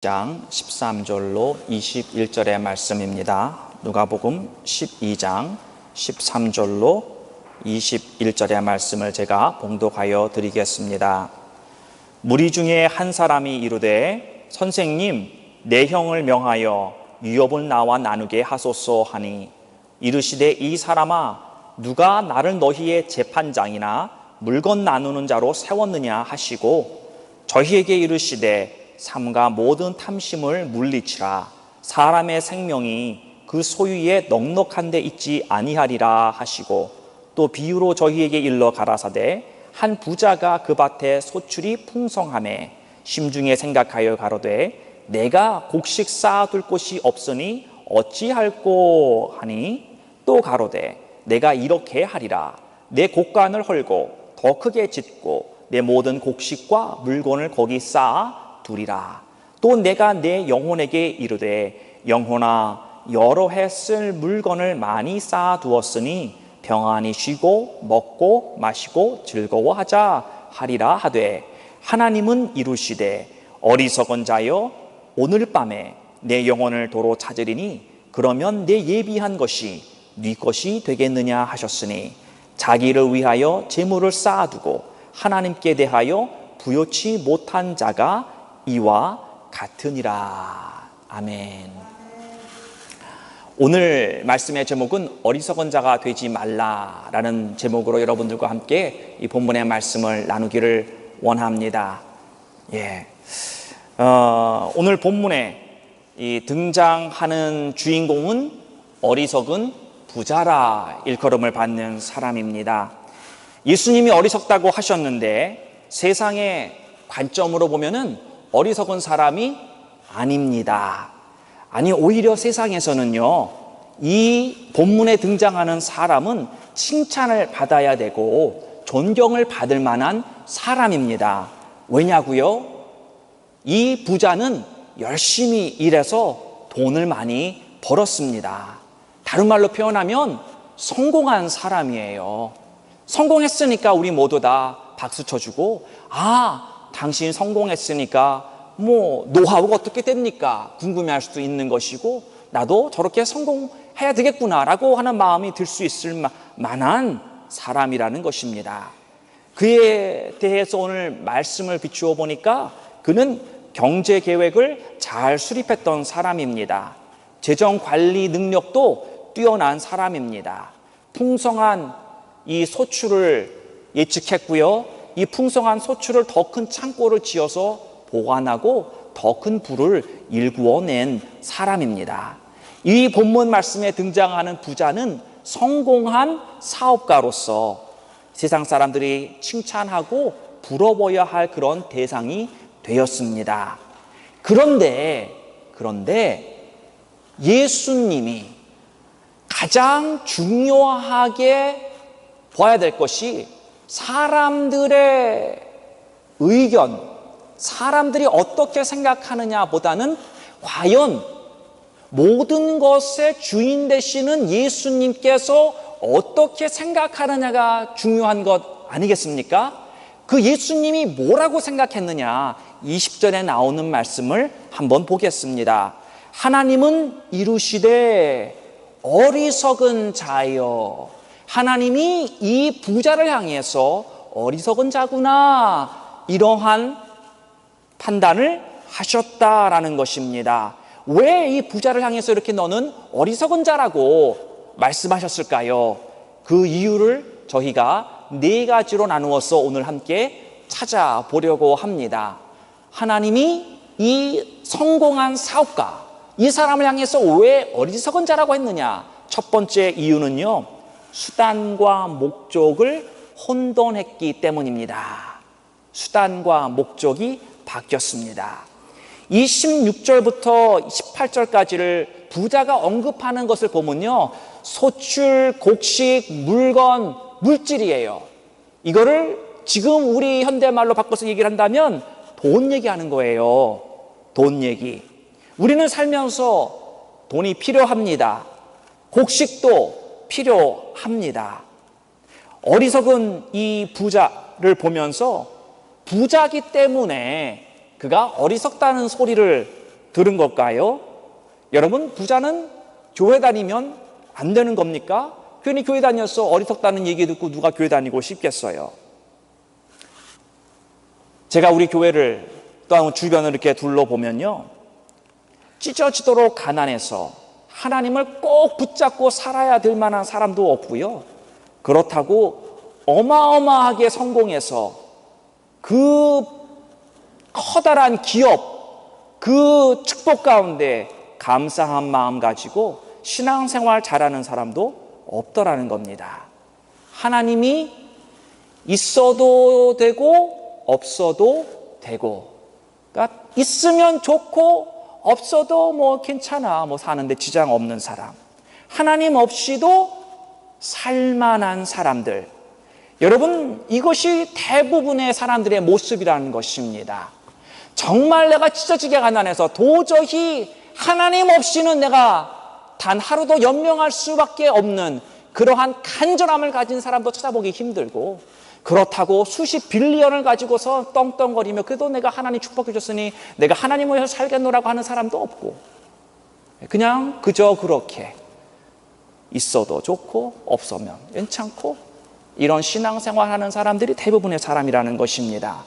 장 13절로 21절의 말씀입니다. 누가복음 12장 13절로 21절의 말씀을 제가 봉독하여 드리겠습니다. 무리 중에 한 사람이 이르되 선생님, 내 형을 명하여 유업을 나와 나누게 하소서 하니, 이르시되 이 사람아, 누가 나를 너희의 재판장이나 물건 나누는 자로 세웠느냐 하시고, 저희에게 이르시되 삼가 모든 탐심을 물리치라. 사람의 생명이 그 소유에 넉넉한 데 있지 아니하리라 하시고, 또 비유로 저희에게 일러 가라사대 한 부자가 그 밭에 소출이 풍성하매 심중에 생각하여 가로되 내가 곡식 쌓아둘 곳이 없으니 어찌할꼬 하니, 또 가로되 내가 이렇게 하리라. 내 곡간을 헐고 더 크게 짓고 내 모든 곡식과 물건을 거기 쌓아 두리라. 또 내가 내 영혼에게 이르되 영혼아, 여러 해 쓸 물건을 많이 쌓아 두었으니 평안히 쉬고 먹고 마시고 즐거워하자 하리라 하되, 하나님은 이르시되 어리석은 자여, 오늘 밤에 내 영혼을 도로 찾으리니 그러면 내 예비한 것이 네 것이 되겠느냐 하셨으니, 자기를 위하여 재물을 쌓아두고 하나님께 대하여 부요치 못한 자가 이와 같으니라. 아멘. 오늘 말씀의 제목은 어리석은 자가 되지 말라라는 제목으로 여러분들과 함께 이 본문의 말씀을 나누기를 원합니다. 오늘 본문에 이 등장하는 주인공은 어리석은 부자라 일컬음을 받는 사람입니다. 예수님이 어리석다고 하셨는데 세상의 관점으로 보면은 어리석은 사람이 아닙니다. 아니, 오히려 세상에서는요, 이 본문에 등장하는 사람은 칭찬을 받아야 되고 존경을 받을 만한 사람입니다. 왜냐고요? 이 부자는 열심히 일해서 돈을 많이 벌었습니다. 다른 말로 표현하면 성공한 사람이에요. 성공했으니까 우리 모두 다 박수 쳐주고, 당신 성공했으니까 노하우가 어떻게 됩니까? 궁금해할 수도 있는 것이고, 나도 저렇게 성공해야 되겠구나라고 하는 마음이 들 수 있을 만한 사람이라는 것입니다. 그에 대해서 오늘 말씀을 비추어 보니까 그는 경제 계획을 잘 수립했던 사람입니다. 재정 관리 능력도 뛰어난 사람입니다. 풍성한 이 소출을 예측했고요, 이 풍성한 소출을 더 큰 창고를 지어서 보관하고 더 큰 부를 일구어낸 사람입니다. 이 본문 말씀에 등장하는 부자는 성공한 사업가로서 세상 사람들이 칭찬하고 부러워야 할 그런 대상이 되었습니다. 그런데 예수님이 가장 중요하게 봐야 될 것이 사람들의 의견, 사람들이 어떻게 생각하느냐보다는 과연 모든 것의 주인 되시는 예수님께서 어떻게 생각하느냐가 중요한 것 아니겠습니까? 그 예수님이 뭐라고 생각했느냐, 20절에 나오는 말씀을 한번 보겠습니다. 하나님은 이르시되 어리석은 자여. 하나님이 이 부자를 향해서 어리석은 자구나, 이러한 판단을 하셨다라는 것입니다. 왜 이 부자를 향해서 이렇게 너는 어리석은 자라고 말씀하셨을까요? 그 이유를 저희가 네 가지로 나누어서 오늘 함께 찾아보려고 합니다. 하나님이 이 성공한 사업가, 이 사람을 향해서 왜 어리석은 자라고 했느냐? 첫 번째 이유는요, 수단과 목적을 혼돈했기 때문입니다. 수단과 목적이 바뀌었습니다. 이 16절부터 18절까지를 부자가 언급하는 것을 보면요, 소출, 곡식, 물건, 물질이에요. 이거를 지금 우리 현대말로 바꿔서 얘기를 한다면 돈 얘기하는 거예요. 돈 얘기. 우리는 살면서 돈이 필요합니다. 곡식도 필요합니다. 어리석은 이 부자를 보면서 부자기 때문에 그가 어리석다는 소리를 들은 걸까요? 여러분, 부자는 교회 다니면 안 되는 겁니까? 괜히 교회 다녀서 어리석다는 얘기 듣고 누가 교회 다니고 싶겠어요? 제가 우리 교회를 또 주변을 이렇게 둘러보면요, 찢어지도록 가난해서 하나님을 꼭 붙잡고 살아야 될 만한 사람도 없고요, 그렇다고 어마어마하게 성공해서 그 커다란 기업, 그 축복 가운데 감사한 마음 가지고 신앙생활 잘하는 사람도 없더라는 겁니다. 하나님이 있어도 되고 없어도 되고, 그러니까 있으면 좋고 없어도 뭐 괜찮아, 뭐 사는데 지장 없는 사람, 하나님 없이도 살만한 사람들. 여러분, 이것이 대부분의 사람들의 모습이라는 것입니다. 정말 내가 찢어지게 가난해서 도저히 하나님 없이는 내가 단 하루도 연명할 수밖에 없는 그러한 간절함을 가진 사람도 찾아보기 힘들고, 그렇다고 수십 빌리언을 가지고서 떵떵거리며 그래도 내가 하나님 축복해 줬으니 내가 하나님 위해서 살겠노라고 하는 사람도 없고, 그냥 그저 그렇게 있어도 좋고 없으면 괜찮고, 이런 신앙생활하는 사람들이 대부분의 사람이라는 것입니다.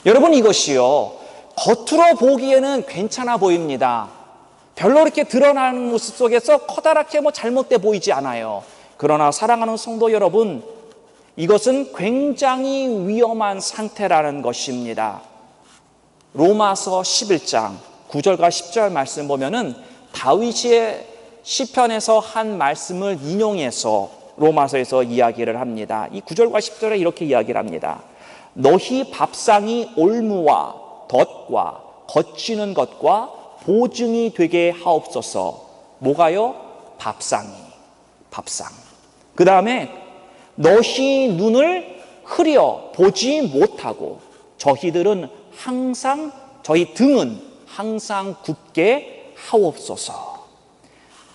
여러분, 이것이요, 겉으로 보기에는 괜찮아 보입니다. 별로 이렇게 드러나는 모습 속에서 커다랗게 뭐 잘못돼 보이지 않아요. 그러나 사랑하는 성도 여러분, 이것은 굉장히 위험한 상태라는 것입니다. 로마서 11장 9절과 10절 말씀 보면은 다윗의 시편에서 한 말씀을 인용해서 로마서에서 이야기를 합니다. 이 9절과 10절에 이렇게 이야기를 합니다. 너희 밥상이 올무와 덫과 거치는 것과 보증이 되게 하옵소서. 뭐가요? 밥상. 그 다음에 너희 눈을 흐려 보지 못하고 저희 등은 항상 굳게 하옵소서.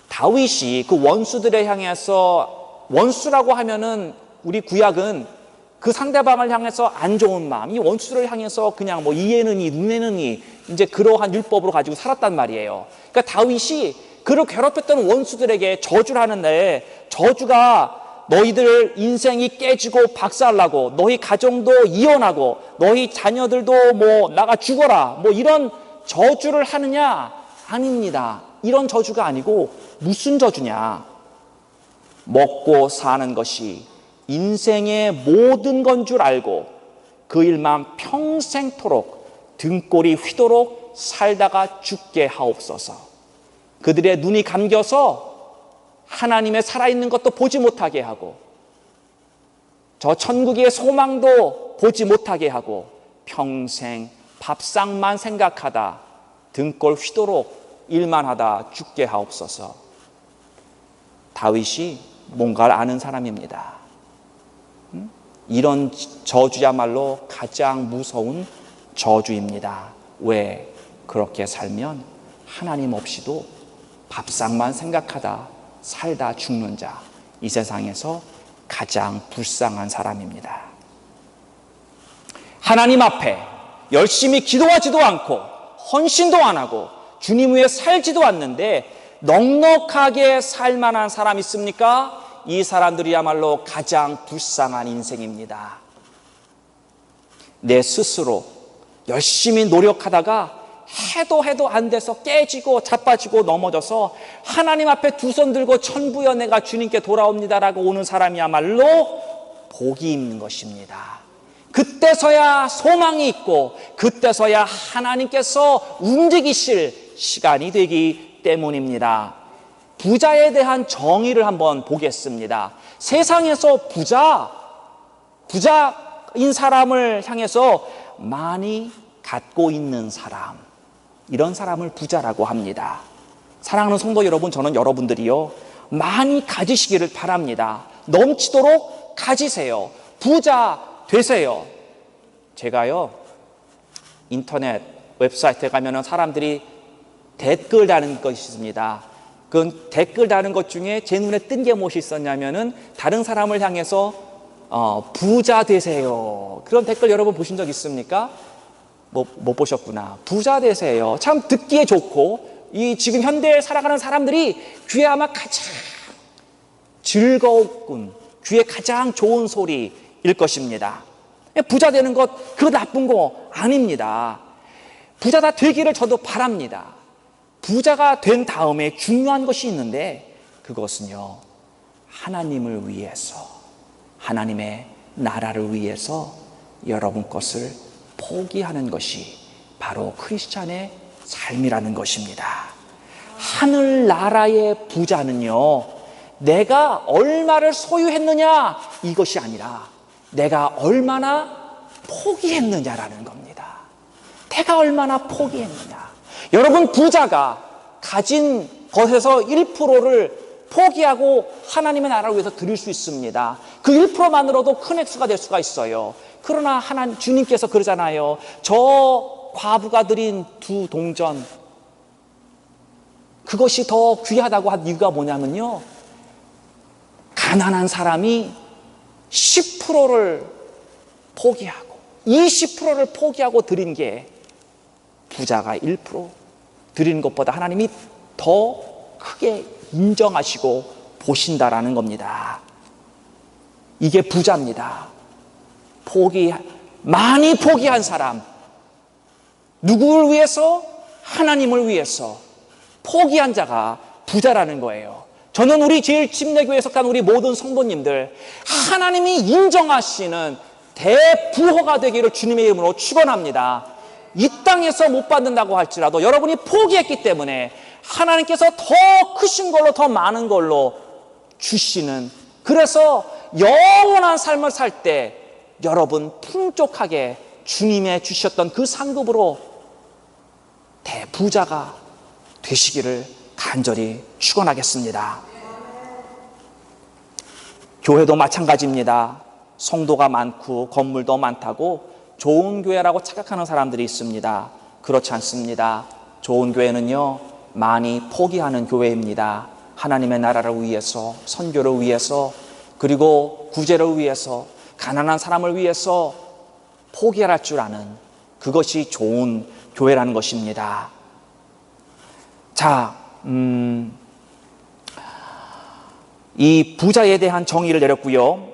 다윗이 그 원수들에 향해서, 원수라고 하면은 우리 구약은 그 상대방을 향해서 안 좋은 마음, 이 원수를 향해서 그냥 뭐 이에는 이 눈에는 이 이제 그러한 율법으로 가지고 살았단 말이에요. 그러니까 다윗이 그를 괴롭혔던 원수들에게 저주를 하는데, 저주가 너희들 인생이 깨지고 박살나고 너희 가정도 이혼하고 너희 자녀들도 뭐 나가 죽어라, 뭐 이런 저주를 하느냐? 아닙니다. 이런 저주가 아니고 무슨 저주냐? 먹고 사는 것이 인생의 모든 건 줄 알고 그 일만 평생토록 등골이 휘도록 살다가 죽게 하옵소서. 그들의 눈이 감겨서 하나님의 살아있는 것도 보지 못하게 하고 저 천국의 소망도 보지 못하게 하고 평생 밥상만 생각하다 등골 휘도록 일만 하다 죽게 하옵소서. 다윗이 뭔가를 아는 사람입니다. 이런 저주야말로 가장 무서운 저주입니다. 왜? 그렇게 살면 하나님 없이도 밥상만 생각하다 살다 죽는 자, 이 세상에서 가장 불쌍한 사람입니다. 하나님 앞에 열심히 기도하지도 않고 헌신도 안 하고 주님 위해 살지도 않는데 넉넉하게 살만한 사람 있습니까? 이 사람들이야말로 가장 불쌍한 인생입니다. 내 스스로 열심히 노력하다가 해도 안 돼서 깨지고 자빠지고 넘어져서 하나님 앞에 두 손 들고 천부여 내가 주님께 돌아옵니다라고 오는 사람이야말로 복이 있는 것입니다. 그때서야 소망이 있고 그때서야 하나님께서 움직이실 시간이 되기 때문입니다. 부자에 대한 정의를 한번 보겠습니다. 세상에서 부자인 사람을 향해서 많이 갖고 있는 사람, 이런 사람을 부자라고 합니다. 사랑하는 성도 여러분, 저는 여러분들이요 많이 가지시기를 바랍니다. 넘치도록 가지세요. 부자 되세요. 제가요 인터넷 웹사이트에 가면은 사람들이 댓글 다는 것이 있습니다. 그 댓글 다는 것 중에 제 눈에 뜬 게 무엇이 있었냐면은 다른 사람을 향해서 부자 되세요, 그런 댓글 여러분 보신 적 있습니까? 못 보셨구나. 부자 되세요. 참 듣기에 좋고 이 지금 현대에 살아가는 사람들이 귀에 아마 가장 즐거운, 귀에 가장 좋은 소리일 것입니다. 부자 되는 것 그거 나쁜 거 아닙니다. 부자가 되기를 저도 바랍니다. 부자가 된 다음에 중요한 것이 있는데 그것은요, 하나님을 위해서, 하나님의 나라를 위해서 여러분 것을 포기하는 것이 바로 크리스찬의 삶이라는 것입니다. 하늘나라의 부자는요, 내가 얼마를 소유했느냐 이것이 아니라 내가 얼마나 포기했느냐라는 겁니다. 내가 얼마나 포기했느냐. 여러분, 부자가 가진 것에서 1%를 포기하고 하나님의 나라를 위해서 드릴 수 있습니다. 그 1%만으로도 큰 액수가 될 수가 있어요. 그러나 주님께서 그러잖아요. 저 과부가 드린 2동전, 그것이 더 귀하다고 한 이유가 뭐냐면요, 가난한 사람이 10%를 포기하고 20%를 포기하고 드린 게 부자가 1% 드리는 것보다 하나님이 더 크게 인정하시고 보신다라는 겁니다. 이게 부자입니다. 많이 포기한 사람, 누구를 위해서? 하나님을 위해서 포기한 자가 부자라는 거예요. 저는 우리 제일침례교회에 속한 우리 모든 성도님들, 하나님이 인정하시는 대부호가 되기를 주님의 이름으로 축원합니다. 이 땅에서 못 받는다고 할지라도 여러분이 포기했기 때문에 하나님께서 더 크신 걸로, 더 많은 걸로 주시는, 그래서 영원한 삶을 살 때 여러분 풍족하게 주님의 주셨던 그 상급으로 대부자가 되시기를 간절히 축원하겠습니다. 교회도 마찬가지입니다. 성도가 많고 건물도 많다고 좋은 교회라고 착각하는 사람들이 있습니다. 그렇지 않습니다. 좋은 교회는요, 많이 포기하는 교회입니다. 하나님의 나라를 위해서, 선교를 위해서, 그리고 구제를 위해서, 가난한 사람을 위해서 포기할 줄 아는, 그것이 좋은 교회라는 것입니다. 자, 이 부자에 대한 정의를 내렸고요.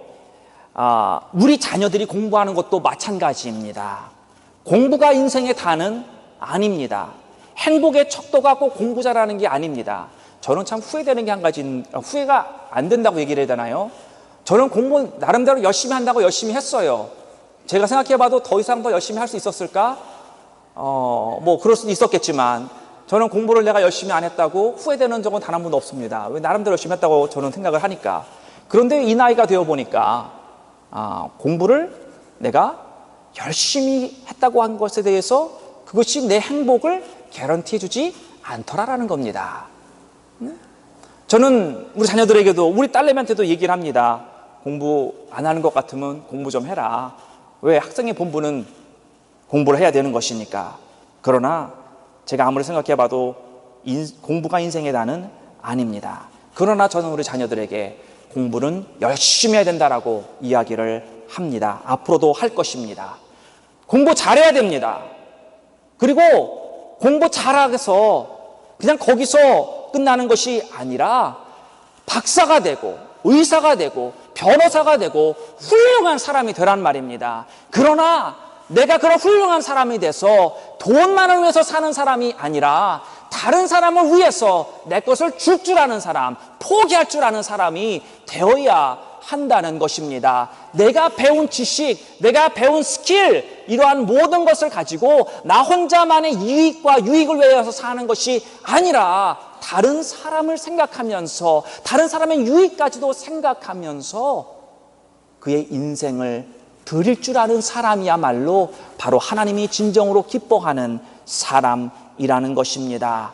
우리 자녀들이 공부하는 것도 마찬가지입니다. 공부가 인생의 다는 아닙니다. 행복의 척도가 꼭 공부 잘하는 게 아닙니다. 저는 참 후회되는 게 한 가지, 후회가 안 된다고 얘기를 해야 되나요? 저는 공부 나름대로 열심히 한다고 열심히 했어요. 제가 생각해봐도 더 이상 더 열심히 할 수 있었을까? 뭐 그럴 수도 있었겠지만 저는 공부를 내가 열심히 안 했다고 후회되는 적은 단 한 번도 없습니다. 왜? 나름대로 열심히 했다고 저는 생각을 하니까. 그런데 이 나이가 되어 보니까 공부를 내가 열심히 했다고 한 것에 대해서 그것이 내 행복을 개런티해 주지 않더라라는 겁니다. 저는 우리 자녀들에게도, 우리 딸내미한테도 얘기를 합니다. 공부 안 하는 것 같으면 공부 좀 해라. 왜? 학생의 본분은 공부를 해야 되는 것이니까. 그러나 제가 아무리 생각해봐도 공부가 인생의 다는 아닙니다. 그러나 저는 우리 자녀들에게 공부는 열심히 해야 된다라고 이야기를 합니다. 앞으로도 할 것입니다. 공부 잘해야 됩니다. 그리고 공부 잘해서 그냥 거기서 끝나는 것이 아니라 박사가 되고 의사가 되고 변호사가 되고 훌륭한 사람이 되란 말입니다. 그러나 내가 그런 훌륭한 사람이 돼서 돈만을 위해서 사는 사람이 아니라 다른 사람을 위해서 내 것을 줄 줄 아는 사람, 포기할 줄 아는 사람이 되어야 한다는 것입니다. 내가 배운 지식, 내가 배운 스킬, 이러한 모든 것을 가지고 나 혼자만의 이익과 유익을 위해서 사는 것이 아니라 다른 사람을 생각하면서, 다른 사람의 유익까지도 생각하면서 그의 인생을 드릴 줄 아는 사람이야말로 바로 하나님이 진정으로 기뻐하는 사람이라는 것입니다.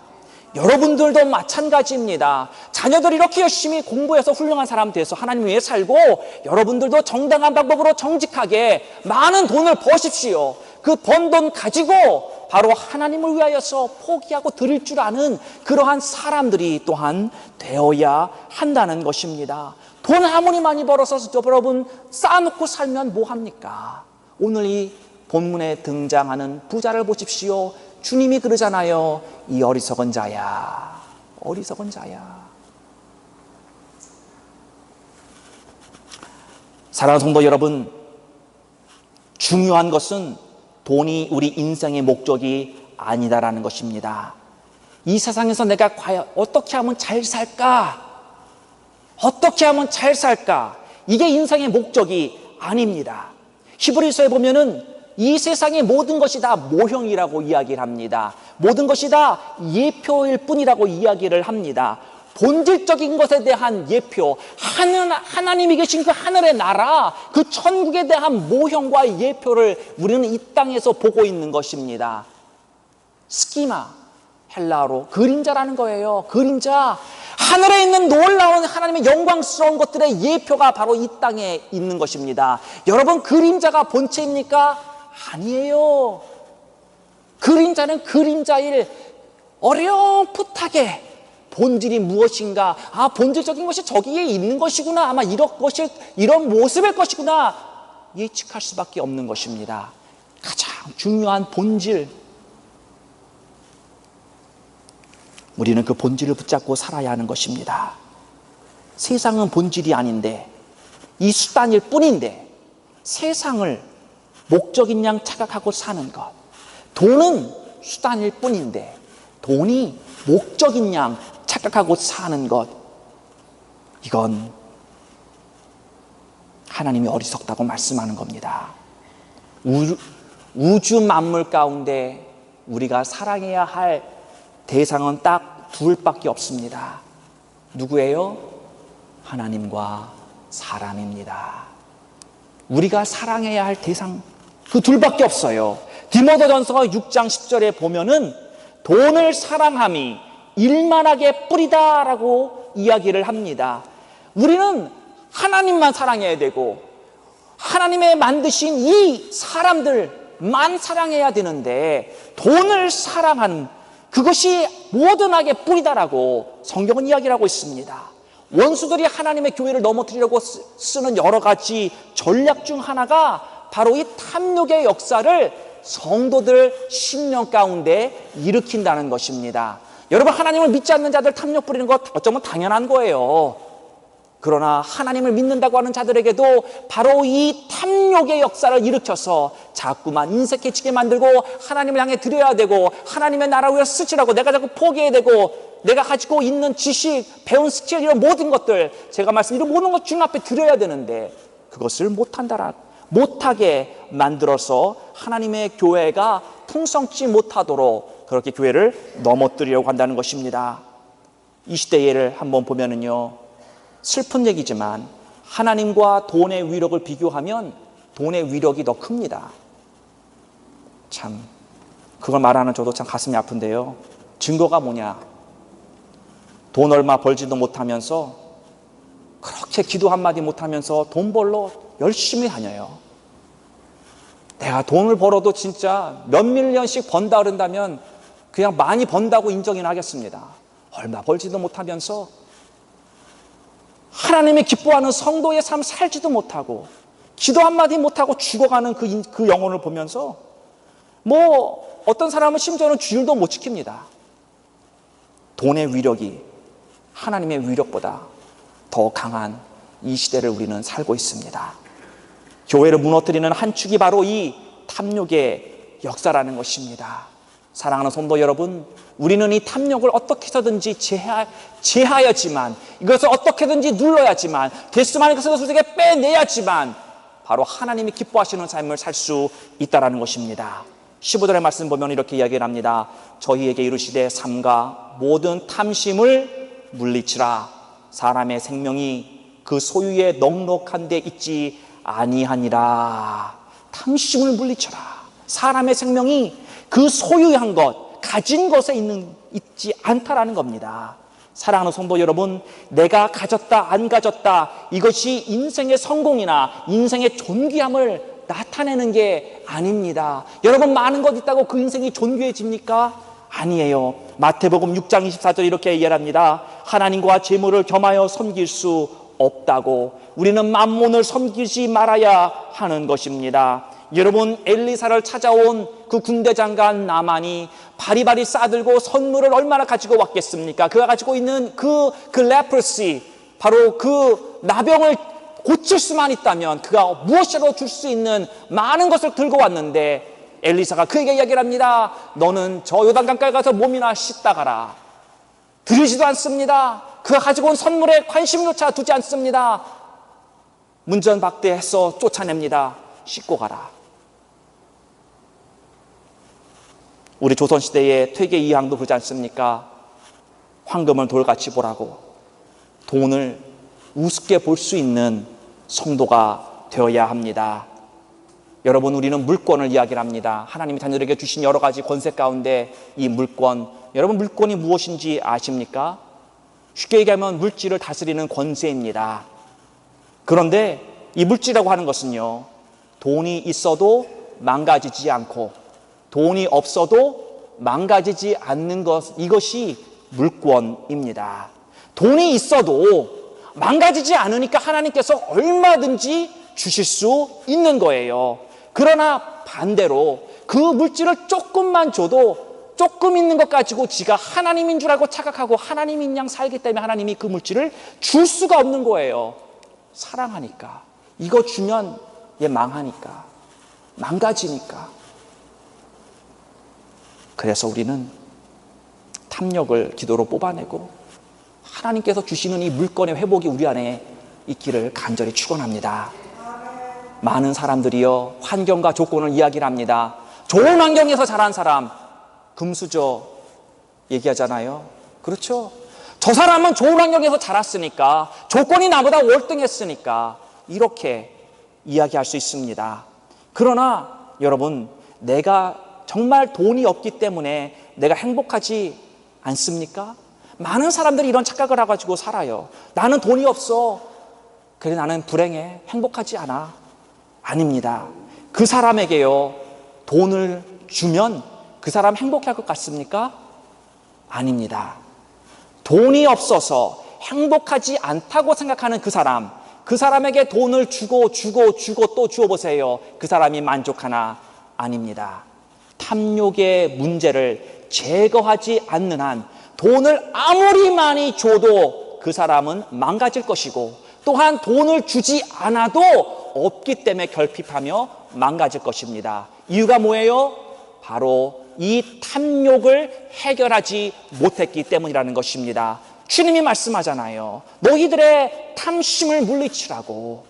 여러분들도 마찬가지입니다. 자녀들이 이렇게 열심히 공부해서 훌륭한 사람 돼서 하나님 위해 살고, 여러분들도 정당한 방법으로 정직하게 많은 돈을 버십시오. 그 번 돈 가지고 바로 하나님을 위하여서 포기하고 드릴 줄 아는 그러한 사람들이 또한 되어야 한다는 것입니다. 돈 아무리 많이 벌어서 여러분 쌓아놓고 살면 뭐합니까? 오늘 이 본문에 등장하는 부자를 보십시오. 주님이 그러잖아요. 이 어리석은 자야, 어리석은 자야. 사랑하는 성도 여러분, 중요한 것은 돈이 우리 인생의 목적이 아니다라는 것입니다. 이 세상에서 내가 과연 어떻게 하면 잘 살까? 어떻게 하면 잘 살까? 이게 인생의 목적이 아닙니다. 히브리서에 보면은 이 세상의 모든 것이 다 모형이라고 이야기를 합니다. 모든 것이 다 예표일 뿐이라고 이야기를 합니다. 본질적인 것에 대한 예표, 하나님이 계신 그 하늘의 나라, 그 천국에 대한 모형과 예표를 우리는 이 땅에서 보고 있는 것입니다. 스키마, 헬라어로 그림자라는 거예요. 그림자. 하늘에 있는 놀라운 하나님의 영광스러운 것들의 예표가 바로 이 땅에 있는 것입니다. 여러분, 그림자가 본체입니까? 아니에요. 그림자는 그림자일 어렴풋하게 본질이 무엇인가, 본질적인 것이 저기에 있는 것이구나, 아마 이런 모습일 것이구나 예측할 수밖에 없는 것입니다. 가장 중요한 본질, 우리는 그 본질을 붙잡고 살아야 하는 것입니다. 세상은 본질이 아닌데, 이 수단일 뿐인데 세상을 목적인 양 착각하고 사는 것, 돈은 수단일 뿐인데 돈이 목적인 양 착각하고 사는 것, 이건 하나님이 어리석다고 말씀하는 겁니다. 우주 만물 가운데 우리가 사랑해야 할 대상은 딱 둘밖에 없습니다. 누구예요? 하나님과 사람입니다. 우리가 사랑해야 할 대상 그 둘밖에 없어요. 디모데전서 6장 10절에 보면은 돈을 사랑함이 일만하게 뿌리다라고 이야기를 합니다. 우리는 하나님만 사랑해야 되고 하나님의 만드신 이 사람들만 사랑해야 되는데, 돈을 사랑하는 그것이 모든 악의 뿌리다라고 성경은 이야기를 하고 있습니다. 원수들이 하나님의 교회를 넘어뜨리려고 쓰는 여러 가지 전략 중 하나가 바로 이 탐욕의 역사를 성도들 심령 가운데 일으킨다는 것입니다. 여러분, 하나님을 믿지 않는 자들 탐욕 부리는 것 어쩌면 당연한 거예요. 그러나 하나님을 믿는다고 하는 자들에게도 바로 이 탐욕의 역사를 일으켜서 자꾸만 인색해지게 만들고, 하나님을 향해 드려야 되고, 하나님의 나라를 위해 쓰시라고 내가 자꾸 포기해야 되고, 내가 가지고 있는 지식, 배운 스킬, 이런 모든 것들, 제가 이런 모든 것 주님 앞에 드려야 되는데 그것을 못하게 만들어서 하나님의 교회가 풍성치 못하도록 그렇게 교회를 넘어뜨리려고 한다는 것입니다. 이 시대의 예를 한번 보면은요, 슬픈 얘기지만 하나님과 돈의 위력을 비교하면 돈의 위력이 더 큽니다. 참, 그걸 말하는 저도 참 가슴이 아픈데요. 증거가 뭐냐? 돈 얼마 벌지도 못하면서, 그렇게 기도 한마디 못하면서 돈 벌러 열심히 다녀요. 내가 돈을 벌어도 진짜 몇 밀리언씩 번다 그런다면 그냥 많이 번다고 인정이나 하겠습니다. 얼마 벌지도 못하면서 하나님이 기뻐하는 성도의 삶 살지도 못하고, 기도 한마디 못하고 죽어가는 그 영혼을 보면서 어떤 사람은 심지어는 주일도 못 지킵니다. 돈의 위력이 하나님의 위력보다 더 강한 이 시대를 우리는 살고 있습니다. 교회를 무너뜨리는 한 축이 바로 이 탐욕의 역사라는 것입니다. 사랑하는 성도 여러분, 우리는 이 탐욕을 어떻게 해서든지 제하여야지만, 이것을 어떻게든지 눌러야지만, 됐으면 이것을 우리에게 빼내야지만 바로 하나님이 기뻐하시는 삶을 살 수 있다는 것입니다. 15절의 말씀 보면 이렇게 이야기를 합니다. 저희에게 이르시되 삼가 모든 탐심을 물리치라. 사람의 생명이 그 소유에 넉넉한 데 있지 아니하니라. 탐심을 물리쳐라. 사람의 생명이 그 소유한 것, 가진 것에 있지 않다라는 겁니다. 사랑하는 성도 여러분, 내가 가졌다 안 가졌다, 이것이 인생의 성공이나 인생의 존귀함을 나타내는 게 아닙니다. 여러분, 많은 것 있다고 그 인생이 존귀해집니까? 아니에요. 마태복음 6장 24절 이렇게 이야기합니다. 하나님과 재물을 겸하여 섬길 수 없다고. 우리는 만몬을 섬기지 말아야 하는 것입니다. 여러분, 엘리사를 찾아온 그 군대 장관 나만이 바리바리 싸들고 선물을 얼마나 가지고 왔겠습니까? 그가 가지고 있는 그 레프러시, 바로 그 나병을 고칠 수만 있다면 그가 무엇이라도 줄 수 있는 많은 것을 들고 왔는데, 엘리사가 그에게 이야기를 합니다. 너는 저 요단강가에 가서 몸이나 씻다 가라. 들으지도 않습니다. 그가 가지고 온 선물에 관심조차 두지 않습니다. 문전박대해서 쫓아냅니다. 씻고 가라. 우리 조선시대의 퇴계 이항도 그러지 않습니까? 황금을 돌같이 보라고. 돈을 우습게 볼 수 있는 성도가 되어야 합니다. 여러분, 우리는 물권을 이야기를 합니다. 하나님이 자녀들에게 주신 여러 가지 권세 가운데 이 물권, 여러분, 물권이 무엇인지 아십니까? 쉽게 얘기하면 물질을 다스리는 권세입니다. 그런데 이 물질이라고 하는 것은요, 돈이 있어도 망가지지 않고 돈이 없어도 망가지지 않는 것, 이것이 물권입니다. 돈이 있어도 망가지지 않으니까 하나님께서 얼마든지 주실 수 있는 거예요. 그러나 반대로 그 물질을 조금만 줘도 조금 있는 것 가지고 지가 하나님인 줄 알고 착각하고 하나님인 양 살기 때문에 하나님이 그 물질을 줄 수가 없는 거예요. 사랑하니까. 이거 주면 얘 망하니까, 망가지니까. 그래서 우리는 탐욕을 기도로 뽑아내고 하나님께서 주시는 이 물건의 회복이 우리 안에 있기를 간절히 축원합니다. 많은 사람들이요, 환경과 조건을 이야기를 합니다. 좋은 환경에서 자란 사람, 금수저 얘기하잖아요. 그렇죠? 저 사람은 좋은 환경에서 자랐으니까, 조건이 나보다 월등했으니까 이렇게 이야기할 수 있습니다. 그러나 여러분, 내가 정말 돈이 없기 때문에 내가 행복하지 않습니까? 많은 사람들이 이런 착각을 해가지고 살아요. 나는 돈이 없어, 그래 나는 불행해, 행복하지 않아. 아닙니다. 그 사람에게요, 돈을 주면 그 사람 행복할 것 같습니까? 아닙니다. 돈이 없어서 행복하지 않다고 생각하는 그 사람에게 돈을 주고 또 주어보세요. 그 사람이 만족하나? 아닙니다. 탐욕의 문제를 제거하지 않는 한 돈을 아무리 많이 줘도 그 사람은 망가질 것이고, 또한 돈을 주지 않아도 없기 때문에 결핍하며 망가질 것입니다. 이유가 뭐예요? 바로 이 탐욕을 해결하지 못했기 때문이라는 것입니다. 주님이 말씀하잖아요. 너희들의 탐심을 물리치라고.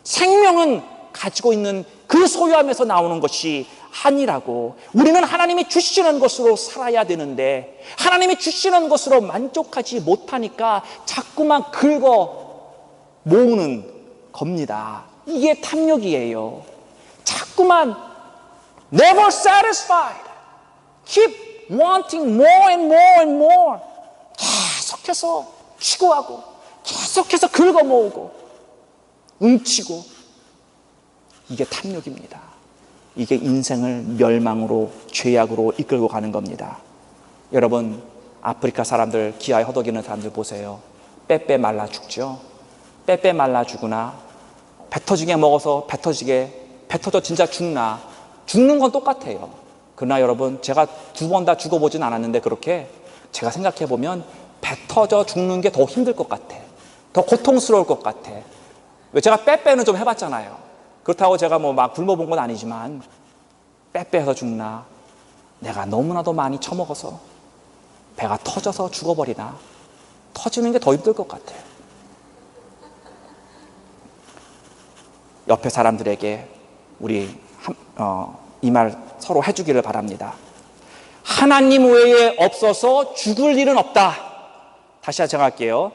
생명은 가지고 있는 그 소유함에서 나오는 것이 아니라고. 우리는 하나님이 주시는 것으로 살아야 되는데 하나님이 주시는 것으로 만족하지 못하니까 자꾸만 긁어 모으는 겁니다. 이게 탐욕이에요. 자꾸만 never satisfied, keep wanting more and more and more. 계속해서 추구하고 계속해서 긁어 모으고 훔치고, 이게 탐욕입니다. 이게 인생을 멸망으로, 죄악으로 이끌고 가는 겁니다. 여러분, 아프리카 사람들, 기아에 허덕이는 사람들 보세요. 빼빼 말라 죽죠. 빼빼 말라 죽으나, 배 터지게 먹어서 배 터져 진짜 죽나? 죽는 건 똑같아요. 그러나 여러분, 제가 2번 다 죽어보진 않았는데 그렇게 제가 생각해보면 배 터져 죽는 게 더 힘들 것 같아. 더 고통스러울 것 같아. 왜? 제가 빼빼는 좀 해봤잖아요. 그렇다고 제가 뭐 막 굶어본 건 아니지만, 빼빼해서 죽나? 내가 너무나도 많이 처먹어서 배가 터져서 죽어버리나? 터지는 게 더 힘들 것 같아. 옆에 사람들에게 우리 이 말 서로 해주기를 바랍니다. 하나님 외에 없어서 죽을 일은 없다. 다시 정할게요.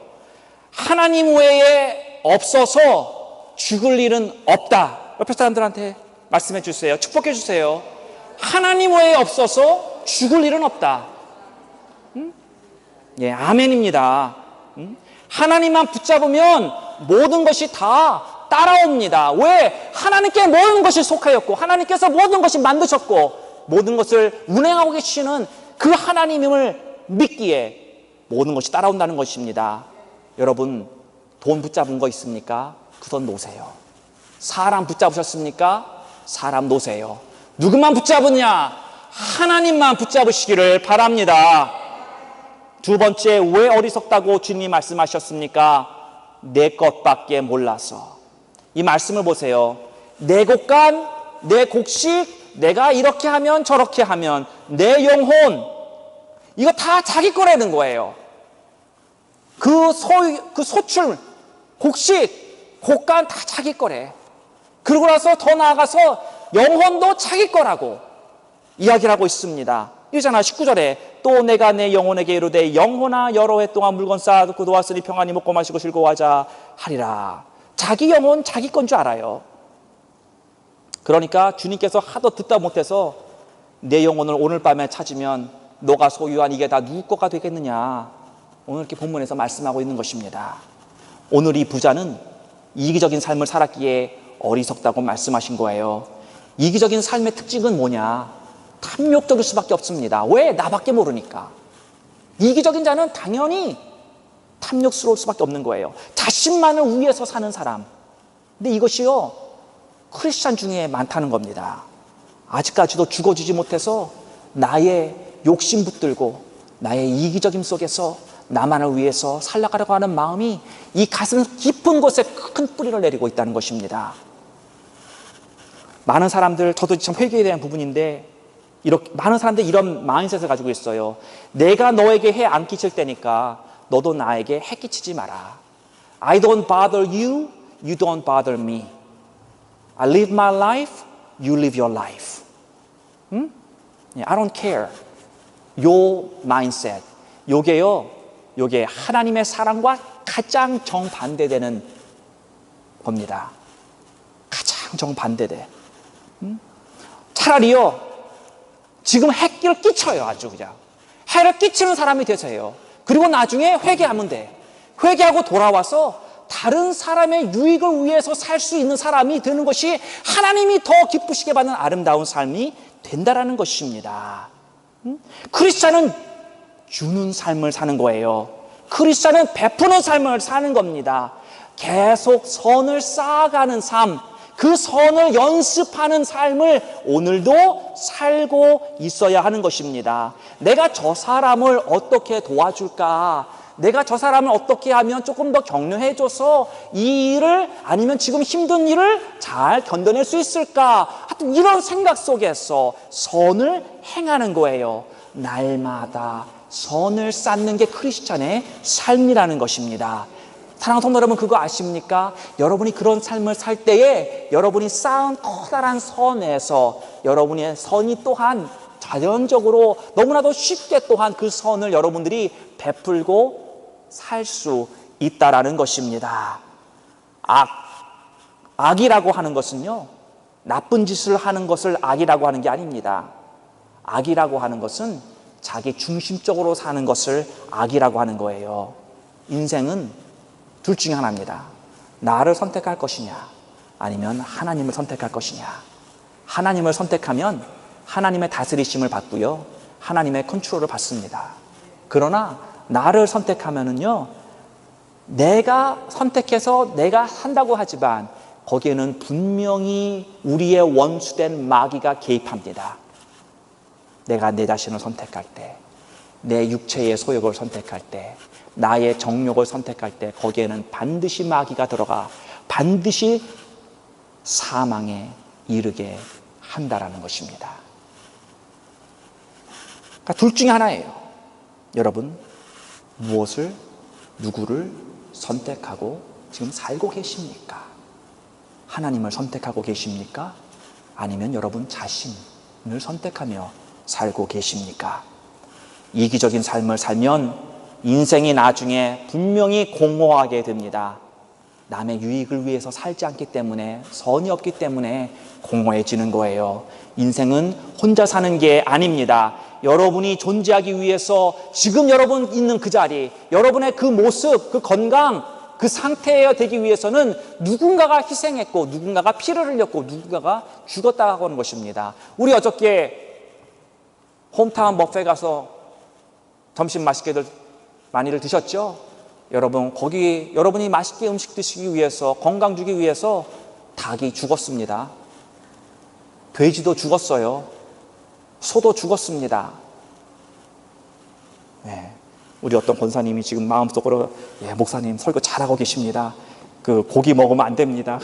하나님 외에 없어서 죽을 일은 없다. 옆에 사람들한테 말씀해 주세요. 축복해 주세요. 하나님 외에 없어서 죽을 일은 없다. 예, 아멘입니다. 하나님만 붙잡으면 모든 것이 다 따라옵니다. 왜? 하나님께 모든 것이 속하였고 하나님께서 모든 것이 만드셨고 모든 것을 운행하고 계시는 그 하나님을 믿기에 모든 것이 따라온다는 것입니다. 여러분, 돈 붙잡은 거 있습니까? 그 손 놓으세요. 사람 붙잡으셨습니까? 사람 놓으세요. 누구만 붙잡으냐? 하나님만 붙잡으시기를 바랍니다. 두 번째, 왜 어리석다고 주님이 말씀하셨습니까? 내 것밖에 몰라서. 이 말씀을 보세요. 내 곡간, 내 곡식, 내가 이렇게 하면 저렇게 하면, 내 영혼, 이거 다 자기 거라는 거예요. 그 소출, 곡식, 곡간 다 자기 거래. 그러고 나서 더 나아가서 영혼도 자기 거라고 이야기를 하고 있습니다. 이러잖아. 19절에 또 내가 내 영혼에게 이르되 영혼아 여러 해 동안 물건 쌓아두고 놓았으니 평안히 먹고 마시고 즐거워하자 하리라. 자기 영혼 자기 건 줄 알아요. 그러니까 주님께서 하도 듣다 못해서 내 영혼을 오늘 밤에 찾으면 너가 소유한 이게 다 누구 거가 되겠느냐, 오늘 이렇게 본문에서 말씀하고 있는 것입니다. 오늘 이 부자는 이기적인 삶을 살았기에 어리석다고 말씀하신 거예요. 이기적인 삶의 특징은 뭐냐? 탐욕적일 수밖에 없습니다. 왜? 나밖에 모르니까. 이기적인 자는 당연히 탐욕스러울 수밖에 없는 거예요. 자신만을 위해서 사는 사람. 근데 이것이요, 크리스찬 중에 많다는 겁니다. 아직까지도 죽어주지 못해서 나의 욕심 붙들고 나의 이기적임 속에서 나만을 위해서 살아가려고 하는 마음이 이 가슴 깊은 곳에 큰 뿌리를 내리고 있다는 것입니다. 많은 사람들, 저도 참 회개에 대한 부분인데, 이렇게 많은 사람들이 이런 마인드셋을 가지고 있어요. 내가 너에게 해 안 끼칠 때니까 너도 나에게 해 끼치지 마라. I don't bother you, you don't bother me. I live my life, you live your life. I don't care. 요 mindset, 요게 하나님의 사랑과 가장 정반대되는 겁니다. 가장 정반대돼. 차라리요, 지금 해를 끼쳐요. 아주 그냥 해를 끼치는 사람이 되세요. 그리고 나중에 회개하면 돼. 회개하고 돌아와서 다른 사람의 유익을 위해서 살 수 있는 사람이 되는 것이 하나님이 더 기쁘시게 받는 아름다운 삶이 된다라는 것입니다. 크리스찬은 주는 삶을 사는 거예요. 크리스찬은 베푸는 삶을 사는 겁니다. 계속 선을 쌓아가는 삶, 그 선을 연습하는 삶을 오늘도 살고 있어야 하는 것입니다. 내가 저 사람을 어떻게 도와줄까? 내가 저 사람을 어떻게 하면 조금 더 격려해줘서 이 일을, 아니면 지금 힘든 일을 잘 견뎌낼 수 있을까? 하여튼 이런 생각 속에서 선을 행하는 거예요. 날마다 선을 쌓는 게 크리스찬의 삶이라는 것입니다. 사랑하는 성도 여러분, 그거 아십니까? 여러분이 그런 삶을 살 때에 여러분이 쌓은 커다란 선에서 여러분의 선이 또한 자연적으로 너무나도 쉽게 또한 그 선을 여러분들이 베풀고 살 수 있다라는 것입니다. 악이라고 하는 것은요, 나쁜 짓을 하는 것을 악이라고 하는 게 아닙니다. 악이라고 하는 것은 자기 중심적으로 사는 것을 악이라고 하는 거예요. 인생은 둘 중에 하나입니다. 나를 선택할 것이냐, 아니면 하나님을 선택할 것이냐. 하나님을 선택하면 하나님의 다스리심을 받고요, 하나님의 컨트롤을 받습니다. 그러나 나를 선택하면은요, 내가 선택해서 내가 한다고 하지만 거기에는 분명히 우리의 원수된 마귀가 개입합니다. 내가 내 자신을 선택할 때, 내 육체의 소욕을 선택할 때, 나의 정욕을 선택할 때 거기에는 반드시 마귀가 들어가 반드시 사망에 이르게 한다라는 것입니다. 그러니까 둘 중에 하나예요. 여러분, 무엇을, 누구를 선택하고 지금 살고 계십니까? 하나님을 선택하고 계십니까? 아니면 여러분 자신을 선택하며 살고 계십니까? 이기적인 삶을 살면 인생이 나중에 분명히 공허하게 됩니다. 남의 유익을 위해서 살지 않기 때문에, 선이 없기 때문에 공허해지는 거예요. 인생은 혼자 사는 게 아닙니다. 여러분이 존재하기 위해서 지금 여러분 있는 그 자리, 여러분의 그 모습, 그 건강, 그 상태에 되기 위해서는 누군가가 희생했고, 누군가가 피를 흘렸고, 누군가가 죽었다고 하는 것입니다. 우리 어저께 홈타운 뷔페 가서 점심 맛있게들 많이들 드셨죠? 여러분, 거기 여러분이 맛있게 음식 드시기 위해서, 건강 주기 위해서 닭이 죽었습니다. 돼지도 죽었어요. 소도 죽었습니다. 네. 우리 어떤 권사님이 지금 마음속으로 목사님 설교 잘하고 계십니다. 그 고기 먹으면 안 됩니다.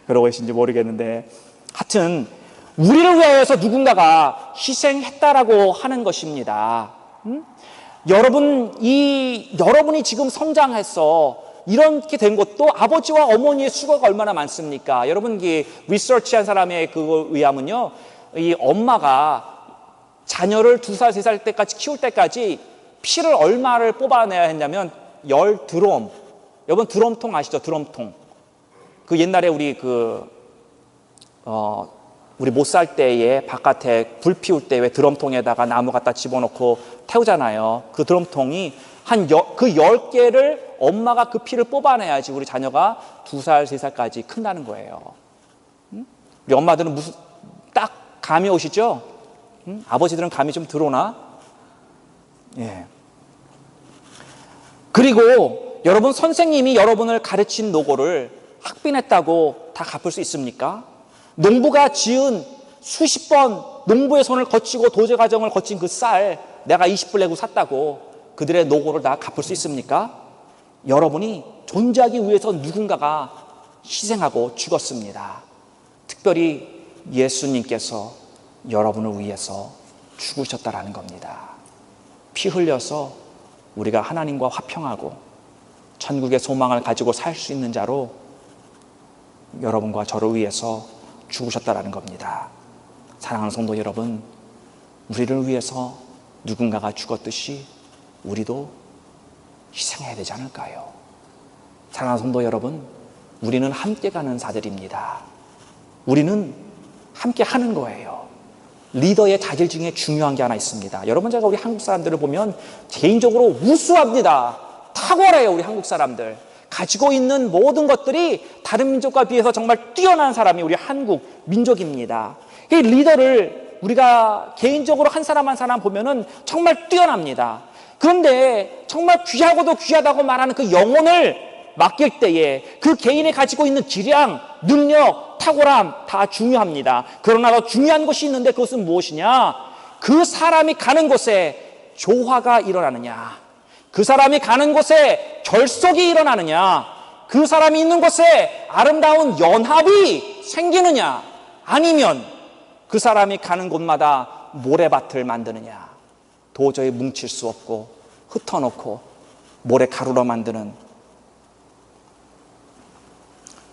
그러고 계신지 모르겠는데, 하여튼 우리를 위하여서 누군가가 희생했다라고 하는 것입니다. 여러분이 지금 성장해서 이렇게 된 것도 아버지와 어머니의 수고가 얼마나 많습니까? 여러분, 리서치한 사람의 그거 의하면요, 이 엄마가 자녀를 2살, 3살 때까지 키울 때까지 피를 얼마를 뽑아내야 했냐면 10드럼. 여러분, 드럼통 아시죠? 드럼통. 그 옛날에 우리 우리 못 살 때에 바깥에 불 피울 때 왜 드럼통에다가 나무 갖다 집어넣고 태우잖아요. 그 드럼통이 그 10개를 엄마가 그 피를 뽑아내야지 우리 자녀가 2살, 3살까지 큰다는 거예요. 우리 엄마들은 딱 감이 오시죠? 아버지들은 감이 좀 들어오나? 예. 그리고 여러분, 선생님이 여러분을 가르친 노고를 학빈했다고 다 갚을 수 있습니까? 농부가 지은 수십 번 농부의 손을 거치고 도제 과정을 거친 그 쌀 내가 20불 내고 샀다고 그들의 노고를 다 갚을 수 있습니까? 여러분이 존재하기 위해서 누군가가 희생하고 죽었습니다. 특별히 예수님께서 여러분을 위해서 죽으셨다라는 겁니다. 피 흘려서 우리가 하나님과 화평하고 천국의 소망을 가지고 살 수 있는 자로 여러분과 저를 위해서 죽으셨다라는 겁니다. 사랑하는 성도 여러분, 우리를 위해서 누군가가 죽었듯이 우리도 희생해야 되지 않을까요? 사랑하는 성도 여러분, 우리는 함께 가는 자들입니다. 우리는 함께 하는 거예요. 리더의 자질 중에 중요한 게 하나 있습니다. 여러분, 제가 우리 한국 사람들을 보면 개인적으로 우수합니다. 탁월해요. 우리 한국 사람들 가지고 있는 모든 것들이 다른 민족과 비해서 정말 뛰어난 사람이 우리 한국 민족입니다. 이 리더를 우리가 개인적으로 한 사람 한 사람 보면은 정말 뛰어납니다. 그런데 정말 귀하고도 귀하다고 말하는 그 영혼을 맡길 때에 그 개인이 가지고 있는 기량, 능력, 탁월함 다 중요합니다. 그러나 더 중요한 것이 있는데 그것은 무엇이냐? 그 사람이 가는 곳에 조화가 일어나느냐? 그 사람이 가는 곳에 결속이 일어나느냐? 그 사람이 있는 곳에 아름다운 연합이 생기느냐? 아니면 그 사람이 가는 곳마다 모래밭을 만드느냐? 도저히 뭉칠 수 없고 흩어놓고 모래가루로 만드는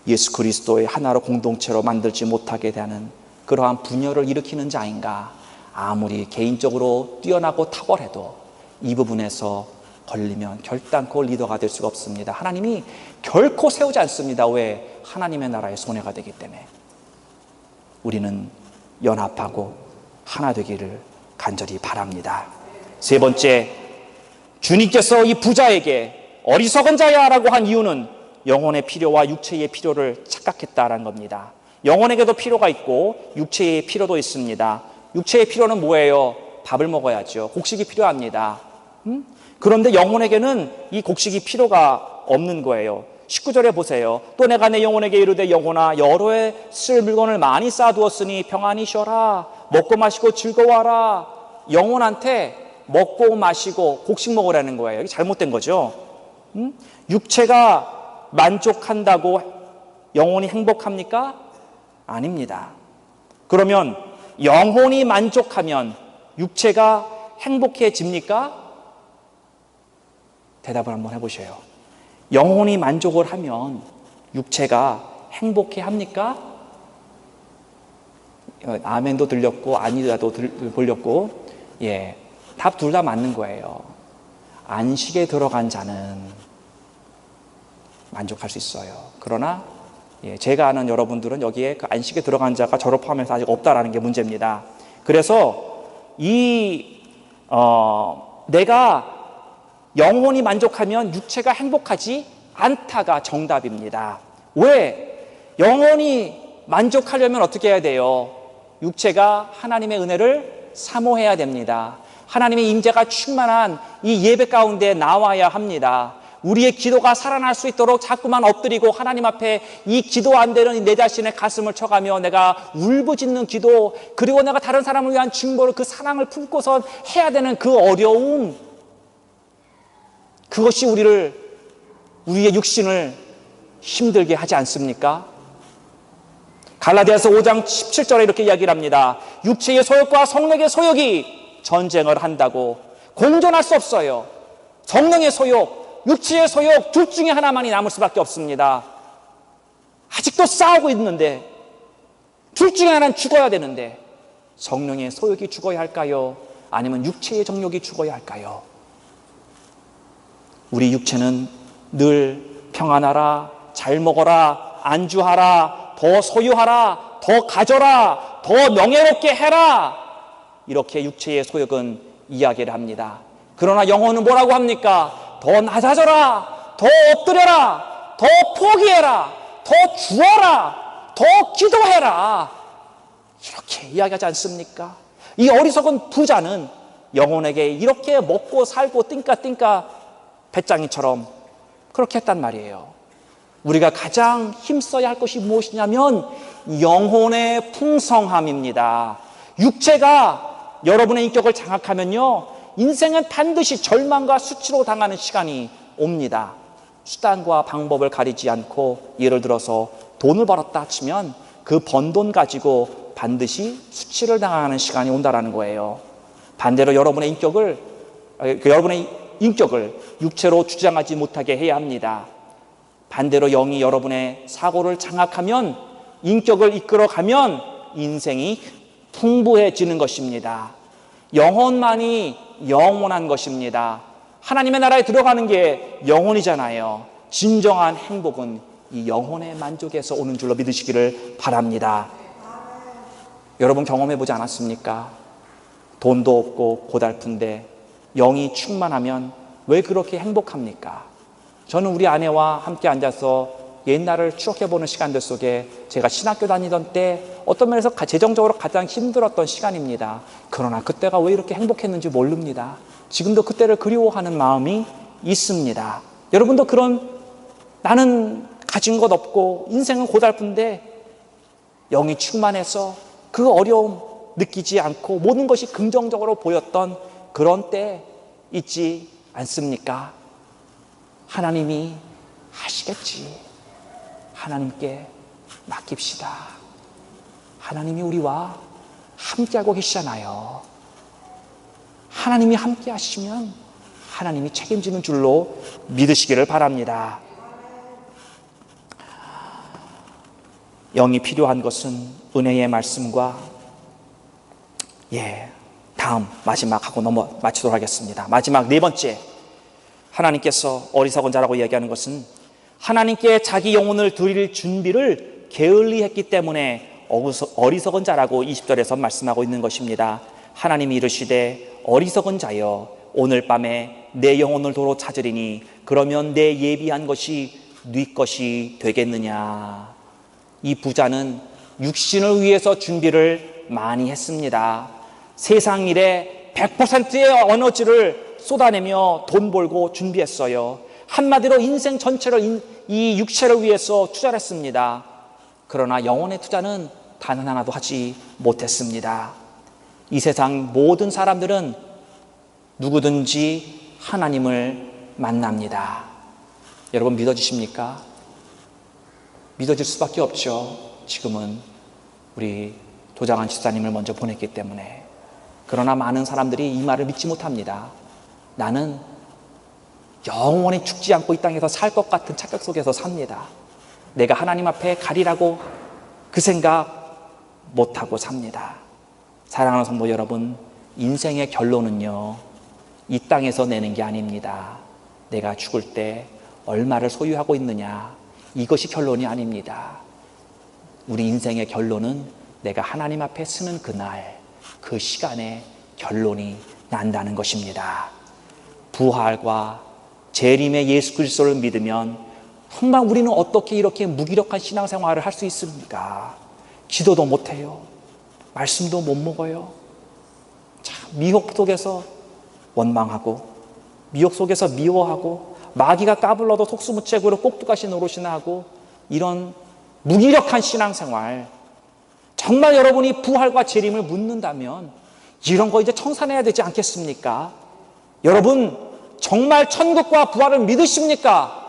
예수 그리스도의 하나로 공동체로 만들지 못하게 되는 그러한 분열을 일으키는 자인가? 아무리 개인적으로 뛰어나고 탁월해도 이 부분에서 걸리면 결단코 리더가 될 수가 없습니다. 하나님이 결코 세우지 않습니다. 왜? 하나님의 나라의 손해가 되기 때문에. 우리는 연합하고 하나 되기를 간절히 바랍니다. 세 번째, 주님께서 이 부자에게 어리석은 자야 라고 한 이유는 영혼의 필요와 육체의 필요를 착각했다라는 겁니다. 영혼에게도 필요가 있고 육체의 필요도 있습니다. 육체의 필요는 뭐예요? 밥을 먹어야죠. 곡식이 필요합니다. 그런데 영혼에게는 이 곡식이 필요가 없는 거예요. 19절에 보세요. 또 내가 내 영혼에게 이르되 영혼아 여러 해 쓸 물건을 많이 쌓아두었으니 평안히 쉬어라. 먹고 마시고 즐거워하라. 영혼한테 먹고 마시고 곡식 먹으라는 거예요. 이게 잘못된 거죠. 육체가 만족한다고 영혼이 행복합니까? 아닙니다. 그러면 영혼이 만족하면 육체가 행복해집니까? 대답을 한번 해보셔요. 영혼이 만족을 하면 육체가 행복해 합니까? 아멘도 들렸고 아니라도 들렸고, 답 둘 다 맞는 거예요. 안식에 들어간 자는 만족할 수 있어요. 그러나 제가 아는 여러분들은 여기에 그 안식에 들어간 자가 저를 포함해서 아직 없다라는 게 문제입니다. 그래서 내가 영혼이 만족하면 육체가 행복하지 않다가 정답입니다. 왜? 영혼이 만족하려면 어떻게 해야 돼요? 육체가 하나님의 은혜를 사모해야 됩니다. 하나님의 임재가 충만한 이 예배 가운데 나와야 합니다. 우리의 기도가 살아날 수 있도록 자꾸만 엎드리고 하나님 앞에 이 기도 안 되는 내 자신의 가슴을 쳐가며 내가 울부짖는 기도, 그리고 내가 다른 사람을 위한 중보를, 그 사랑을 품고선 해야 되는 그 어려움, 그것이 우리의 육신을 힘들게 하지 않습니까? 갈라디아서 5장 17절에 이렇게 이야기를 합니다. 육체의 소욕과 성령의 소욕이 전쟁을 한다고. 공존할 수 없어요. 성령의 소욕, 육체의 소욕, 둘 중에 하나만이 남을 수밖에 없습니다. 아직도 싸우고 있는데, 둘 중에 하나는 죽어야 되는데, 성령의 소욕이 죽어야 할까요? 아니면 육체의 정욕이 죽어야 할까요? 우리 육체는 늘 평안하라, 잘 먹어라, 안주하라, 더 소유하라, 더 가져라, 더 명예롭게 해라, 이렇게 육체의 소욕은 이야기를 합니다. 그러나 영혼은 뭐라고 합니까? 더 낮아져라, 더 엎드려라, 더 포기해라, 더 주어라, 더 기도해라, 이렇게 이야기하지 않습니까? 이 어리석은 부자는 영혼에게 이렇게 먹고 살고 띵까띵까 배짱이처럼 그렇게 했단 말이에요. 우리가 가장 힘써야 할 것이 무엇이냐면 영혼의 풍성함입니다. 육체가 여러분의 인격을 장악하면요, 인생은 반드시 절망과 수치로 당하는 시간이 옵니다. 수단과 방법을 가리지 않고, 예를 들어서 돈을 벌었다 치면 그 번 돈 가지고 반드시 수치를 당하는 시간이 온다라는 거예요. 반대로 여러분의 인격을 육체로 주장하지 못하게 해야 합니다. 반대로 영이 여러분의 사고를 장악하면, 인격을 이끌어가면 인생이 풍부해지는 것입니다. 영혼만이 영원한 것입니다. 하나님의 나라에 들어가는 게 영혼이잖아요. 진정한 행복은 이 영혼의 만족에서 오는 줄로 믿으시기를 바랍니다. 여러분 경험해보지 않았습니까? 돈도 없고 고달픈데 영이 충만하면 왜 그렇게 행복합니까? 저는 우리 아내와 함께 앉아서 옛날을 추억해보는 시간들 속에 제가 신학교 다니던 때 어떤 면에서 재정적으로 가장 힘들었던 시간입니다. 그러나 그때가 왜 이렇게 행복했는지 모릅니다. 지금도 그때를 그리워하는 마음이 있습니다. 여러분도 그런, 나는 가진 것 없고 인생은 고달픈데 영이 충만해서 그 어려움 느끼지 않고 모든 것이 긍정적으로 보였던 그런 때 있지 않습니까? 하나님이 하시겠지. 하나님께 맡깁시다. 하나님이 우리와 함께하고 계시잖아요. 하나님이 함께 하시면 하나님이 책임지는 줄로 믿으시기를 바랍니다. 영이 필요한 것은 은혜의 말씀과 다음 마지막하고 마치도록 하겠습니다. 마지막 네 번째, 하나님께서 어리석은 자라고 이야기하는 것은 하나님께 자기 영혼을 드릴 준비를 게을리 했기 때문에 어리석은 자라고 20절에서 말씀하고 있는 것입니다. 하나님이 이르시되 어리석은 자여 오늘 밤에 내 영혼을 도로 찾으리니 그러면 내 예비한 것이 네 것이 되겠느냐. 이 부자는 육신을 위해서 준비를 많이 했습니다. 세상 일에 100%의 에너지를 쏟아내며 돈 벌고 준비했어요. 한마디로 인생 전체를 이 육체를 위해서 투자를 했습니다. 그러나 영혼의 투자는 단 하나도 하지 못했습니다. 이 세상 모든 사람들은 누구든지 하나님을 만납니다. 여러분 믿어지십니까? 믿어질 수밖에 없죠. 지금은 우리 도장한 집사님을 먼저 보냈기 때문에. 그러나 많은 사람들이 이 말을 믿지 못합니다. 나는 영원히 죽지 않고 이 땅에서 살 것 같은 착각 속에서 삽니다. 내가 하나님 앞에 가리라고 그 생각 못하고 삽니다. 사랑하는 성도 여러분, 인생의 결론은요, 이 땅에서 내는 게 아닙니다. 내가 죽을 때 얼마를 소유하고 있느냐, 이것이 결론이 아닙니다. 우리 인생의 결론은 내가 하나님 앞에 서는 그날, 그 시간에 결론이 난다는 것입니다. 부활과 재림의 예수 그리스도를 믿으면 정말 우리는 어떻게 이렇게 무기력한 신앙생활을 할 수 있습니까? 기도도 못해요. 말씀도 못 먹어요. 참 미혹 속에서 원망하고, 미혹 속에서 미워하고, 마귀가 까불러도 속수무책으로 꼭두가시 노릇이나 하고 이런 무기력한 신앙생활, 정말 여러분이 부활과 재림을 묻는다면 이런 거 이제 청산해야 되지 않겠습니까? 여러분 정말 천국과 부활을 믿으십니까?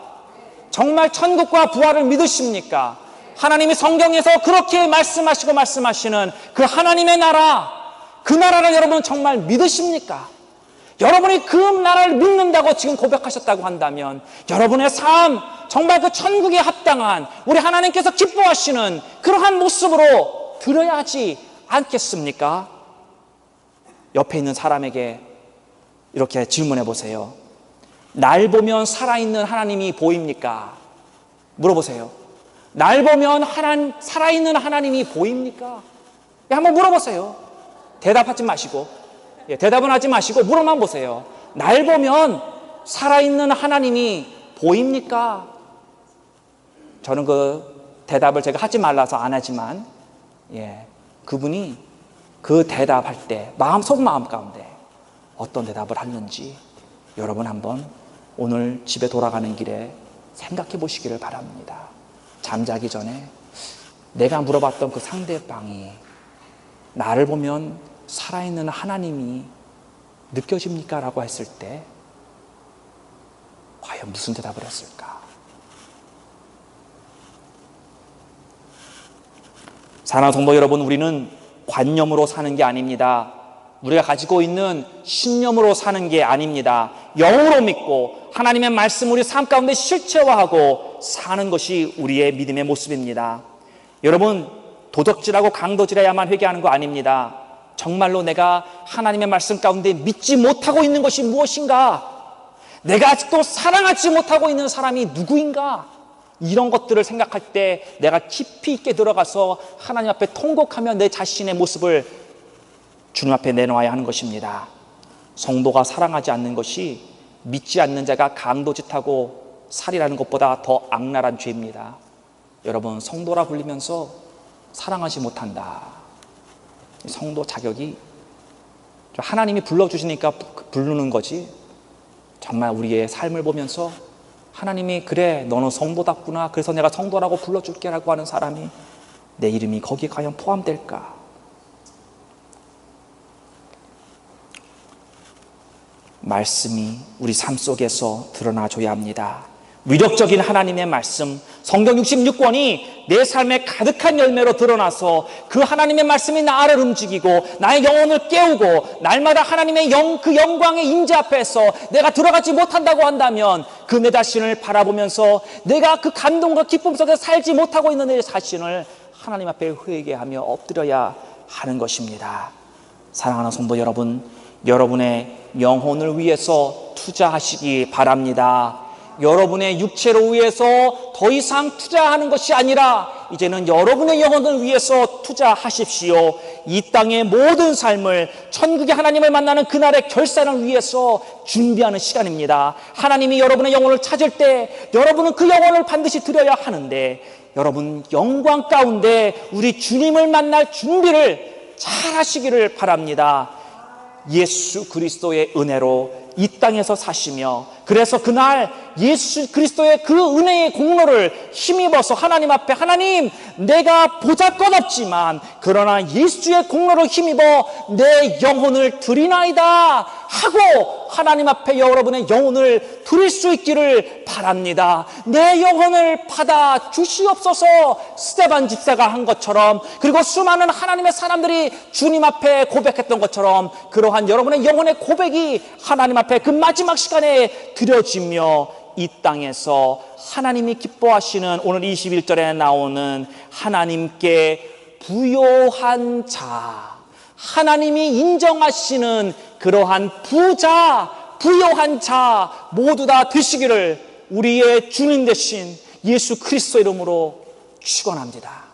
정말 천국과 부활을 믿으십니까? 하나님이 성경에서 그렇게 말씀하시는 그 하나님의 나라, 그 나라를 여러분 정말 믿으십니까? 여러분이 그 나라를 믿는다고 지금 고백하셨다고 한다면 여러분의 삶, 정말 그 천국에 합당한 우리 하나님께서 기뻐하시는 그러한 모습으로 드려야 하지 않겠습니까? 옆에 있는 사람에게 이렇게 질문해 보세요. 날 보면 살아있는 하나님이 보입니까? 물어보세요. 날 보면 살아있는 하나님이 보입니까? 한번 물어보세요. 대답하지 마시고, 대답은 하지 마시고 물어만 보세요. 날 보면 살아있는 하나님이 보입니까? 저는 그 대답을 제가 하지 말라서 안 하지만, 그분이 그 대답할 때 속마음 가운데 어떤 대답을 하는지 여러분 한번 오늘 집에 돌아가는 길에 생각해 보시기를 바랍니다. 잠자기 전에 내가 물어봤던 그 상대방이 나를 보면 살아있는 하나님이 느껴집니까? 라고 했을 때 과연 무슨 대답을 했을까? 사랑하는 성도 여러분, 우리는 관념으로 사는 게 아닙니다. 우리가 가지고 있는 신념으로 사는 게 아닙니다. 영으로 믿고 하나님의 말씀 우리 삶 가운데 실체화하고 사는 것이 우리의 믿음의 모습입니다. 여러분, 도적질하고 강도질해야만 회개하는 거 아닙니다. 정말로 내가 하나님의 말씀 가운데 믿지 못하고 있는 것이 무엇인가? 내가 아직도 사랑하지 못하고 있는 사람이 누구인가? 이런 것들을 생각할 때 내가 깊이 있게 들어가서 하나님 앞에 통곡하며 내 자신의 모습을 주님 앞에 내놓아야 하는 것입니다. 성도가 사랑하지 않는 것이 믿지 않는 자가 강도짓하고 살이라는 것보다 더 악랄한 죄입니다. 여러분, 성도라 불리면서 사랑하지 못한다. 성도 자격이 하나님이 불러주시니까 부르는 거지, 정말 우리의 삶을 보면서 하나님이 그래 너는 성도답구나, 그래서 내가 성도라고 불러줄게 라고 하는 사람이 내 이름이 거기에 과연 포함될까? 말씀이 우리 삶 속에서 드러나줘야 합니다. 위력적인 하나님의 말씀, 성경 66권이 내 삶에 가득한 열매로 드러나서 그 하나님의 말씀이 나를 움직이고 나의 영혼을 깨우고 날마다 하나님의 그 영광의 임재 앞에서 내가 들어가지 못한다고 한다면 그 내 자신을 바라보면서 내가 그 감동과 기쁨 속에 살지 못하고 있는 내 자신을 하나님 앞에 회개하며 엎드려야 하는 것입니다. 사랑하는 성도 여러분, 여러분의 영혼을 위해서 투자하시기 바랍니다. 여러분의 육체를 위해서 더 이상 투자하는 것이 아니라 이제는 여러분의 영혼을 위해서 투자하십시오. 이 땅의 모든 삶을 천국의 하나님을 만나는 그날의 결산을 위해서 준비하는 시간입니다. 하나님이 여러분의 영혼을 찾을 때 여러분은 그 영혼을 반드시 드려야 하는데, 여러분 영광 가운데 우리 주님을 만날 준비를 잘 하시기를 바랍니다. 예수 그리스도의 은혜로 이 땅에서 사시며, 그래서 그날 예수 그리스도의 그 은혜의 공로를 힘입어서 하나님 앞에, 하나님 내가 보잘것없지만 그러나 예수의 공로를 힘입어 내 영혼을 드리나이다 하고 하나님 앞에 여러분의 영혼을 드릴 수 있기를 바랍니다. 내 영혼을 받아 주시옵소서. 스데반 집사가 한 것처럼, 그리고 수많은 하나님의 사람들이 주님 앞에 고백했던 것처럼, 그러한 여러분의 영혼의 고백이 하나님 앞에 그 마지막 시간에 드려지며 이 땅에서 하나님이 기뻐하시는 오늘 21절에 나오는 하나님께 부요한 자, 하나님이 인정하시는 그러한 부자, 부요한 자 모두 다 되시기를 우리의 주님 되신 예수 그리스도 이름으로 축원합니다.